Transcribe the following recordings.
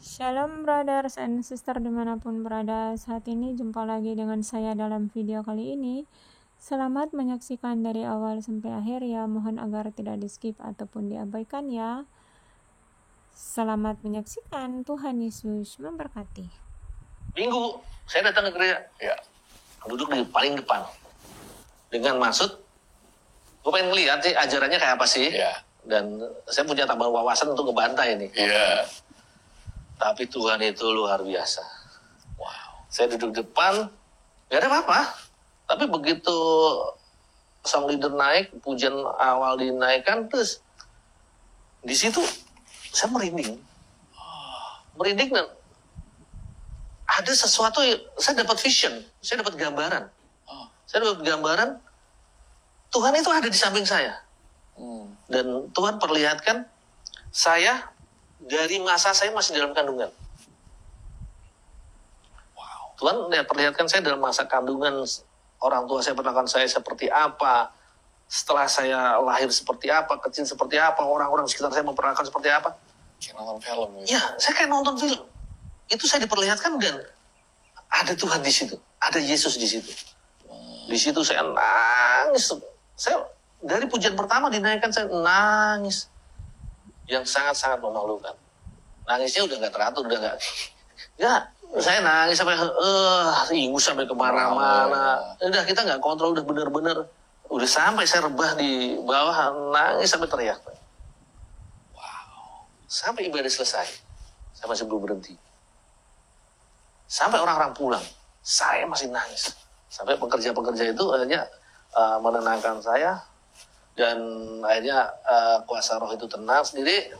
Shalom brothers and sister dimanapun berada. Saat ini jumpa lagi dengan saya dalam video kali ini. Selamat menyaksikan dari awal sampai akhir ya. Mohon agar tidak di skip ataupun diabaikan ya. Selamat menyaksikan. Tuhan Yesus memberkati. Minggu saya datang ke gereja, ya, duduk di paling depan dengan maksud gue pengen ngeliat sih ajarannya kayak apa sih, ya. Dan saya punya tambahan wawasan untuk ngebantai ini. Iya. Tapi Tuhan itu luar biasa. Wow. Saya duduk depan, gak ada apa-apa. Tapi begitu sang leader naik, pujian awal dinaikkan, terus di situ saya merinding. Merinding dan ada sesuatu, saya dapat vision, saya dapat gambaran. Saya dapat gambaran, Tuhan itu ada di samping saya. Dan Tuhan perlihatkan saya dari masa saya masih dalam kandungan. Wow. Tuhan perlihatkan saya dalam masa kandungan, orang tua saya perlakukan saya seperti apa, setelah saya lahir seperti apa, kecil seperti apa, orang-orang sekitar saya memperlakukan seperti apa. Kayak nonton film gitu. Ya, saya kayak nonton film. Itu saya diperlihatkan dan ada Tuhan di situ, ada Yesus di situ. Di situ saya nangis. Saya dari pujian pertama dinaikkan saya nangis. Yang sangat-sangat memalukan. Nangisnya udah nggak teratur, udah nggak. Ya, saya nangis sampai ingus sampai kemana-mana. Udah kita nggak kontrol, udah bener-bener. Udah sampai saya rebah di bawah, nangis sampai teriak. Wow. Sampai ibadah selesai, saya masih belum berhenti. Sampai orang-orang pulang, saya masih nangis. Sampai pekerja-pekerja itu akhirnya menenangkan saya. Dan akhirnya kuasa roh itu tenang sendiri.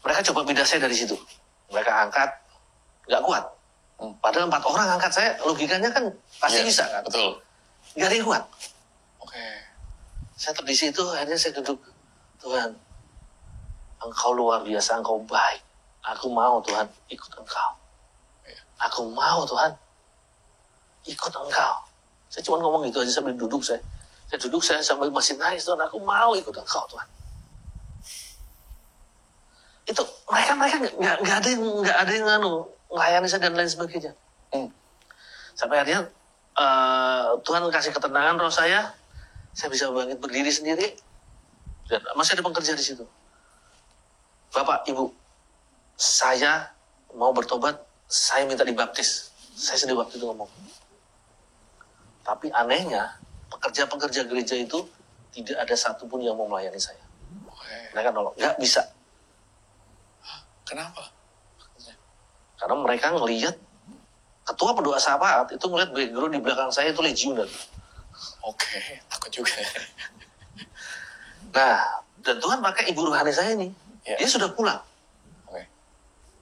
Mereka coba pindah saya dari situ. Mereka angkat, nggak kuat. Padahal 4 orang angkat saya, logikanya kan pasti bisa kan? Betul. Nggak ada yang kuat. Oke. Saya di situ, akhirnya saya duduk. Tuhan, Engkau luar biasa, Engkau baik. Aku mau Tuhan ikut Engkau. Aku mau Tuhan ikut Engkau. Saya cuma ngomong gitu aja sambil duduk saya. Saya duduk, saya sambil masih nangis, Tuhan, aku mau ikut Engkau, Tuhan. Itu mereka nggak ada yang melayani saya dan lain sebagainya. Sampai akhirnya Tuhan kasih ketenangan roh saya bisa bangkit berdiri sendiri, dan masih ada pekerja di situ. Bapak, Ibu, saya mau bertobat, saya minta dibaptis. Saya sendiri waktu itu ngomong. Tapi anehnya, pekerja-pekerja gereja itu tidak ada satupun yang mau melayani saya. Mereka nolak, nggak bisa. Kenapa? Karena mereka ngelihat ketua pendoa syafaat itu ngelihat background di belakang saya itu legioner. Oke, takut juga. Nah, dan Tuhan pakai ibu rohani saya ini. Ya. Dia sudah pulang. Oke.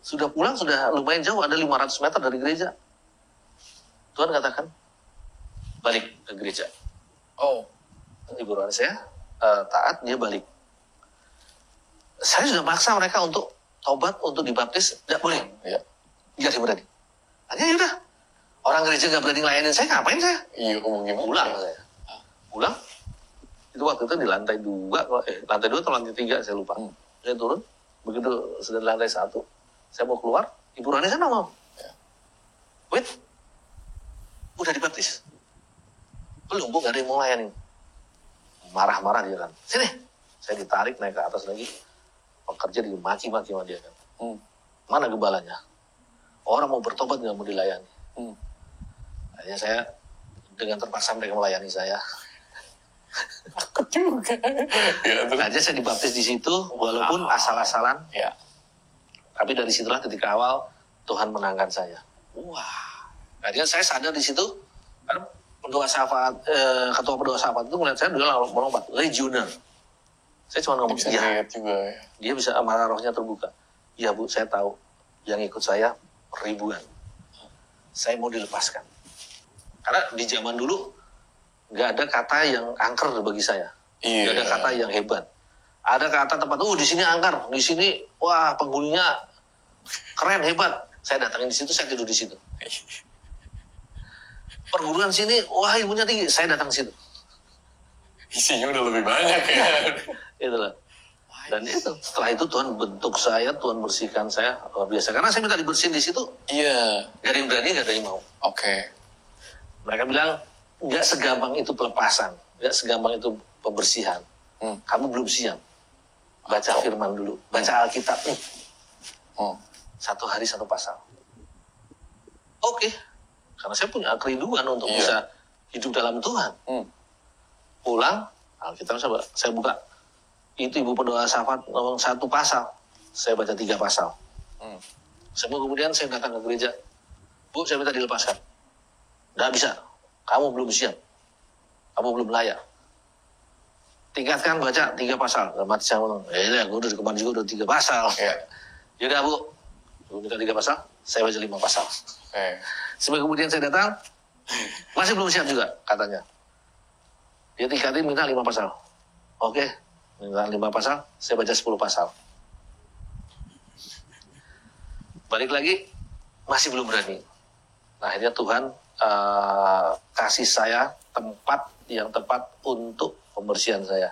Sudah pulang, sudah lumayan jauh, ada 500 meter dari gereja. Tuhan katakan, balik ke gereja. Oh. Ibu rohani saya taat, dia balik. Saya sudah maksa mereka untuk tobat, untuk dibaptis, tidak boleh. Ya. Nggak ada yang berani. Hanya yaudah, orang gereja nggak berani ngelayanin saya, ngapain saya? Iya, ngomong gimana? Pulang saya. Pulang. Itu waktu itu di lantai 2, lantai 2 atau lantai 3, saya lupa. Saya turun, begitu sudah di lantai 1, saya mau keluar, ibu rohani saya nggak mau. Ya. Wait, udah dibaptis? Belum, Bu, nggak ada yang mau ngelayanin. Marah-marah dia kan. Sini, saya ditarik naik ke atas lagi. Pekerja dimaki-maki sama dia kan. Mana gembalanya? Orang mau bertobat nggak mau dilayani. Akhirnya saya dengan terpaksa mereka melayani saya. Takut juga. Ya, Akhirnya saya dibaptis di situ, walaupun asal-asalan. Ya. Tapi dari situlah ketika awal Tuhan menangkan saya. Wah. Akhirnya saya sadar di situ, kan pendoa syafaat, ketua pendoa syafaat itu melihat saya, dia langsung melompat, legioner. Saya cuma ngomong, Bisa ya. lihat juga ya. Dia bisa amarah rohnya terbuka. Ya Bu, saya tahu yang ikut saya ribuan. Saya mau dilepaskan. Karena di zaman dulu nggak ada kata yang angker bagi saya. Iya. Nggak ada kata yang hebat. Ada kata tempat, di sini angker, di sini wah penghuninya keren hebat. Saya datangin di situ, saya tidur di situ. Perguruan sini, wah ilmunya tinggi, saya datang ke situ. Isinya udah lebih banyak ya. Itulah. Dan itu setelah itu Tuhan bentuk saya, Tuhan bersihkan saya luar biasa. Karena saya minta dibersihin di situ, Iya. gak ada yang berani, gak ada yang mau. Oke. Mereka bilang gak segampang itu pelepasan, gak segampang itu pembersihan. Kamu belum siap. Baca firman dulu, baca Alkitab nih. Oh. 1 hari 1 pasal. Oke, karena saya punya kerinduan untuk Iya. bisa hidup dalam Tuhan. Pulang, Alkitab saya buka. Itu ibu pendoa Safat ngomong 1 pasal. Saya baca 3 pasal. Semua kemudian saya datang ke gereja. Bu, saya minta dilepaskan. Nggak bisa. Kamu belum siap. Kamu belum layak. Tingkatkan baca 3 pasal. Dan mati saya ngomong, ya gue udah kemarin juga udah 3 pasal. Iya. Yaudah Bu, Bu minta 3 pasal, saya baca 5 pasal. Sampai kemudian saya datang, masih belum siap juga katanya. Dia tingkatin minta 5 pasal. Oke, minta 5 pasal, saya baca 10 pasal. Balik lagi, masih belum berani. Nah, akhirnya Tuhan kasih saya tempat yang tepat untuk pembersihan saya.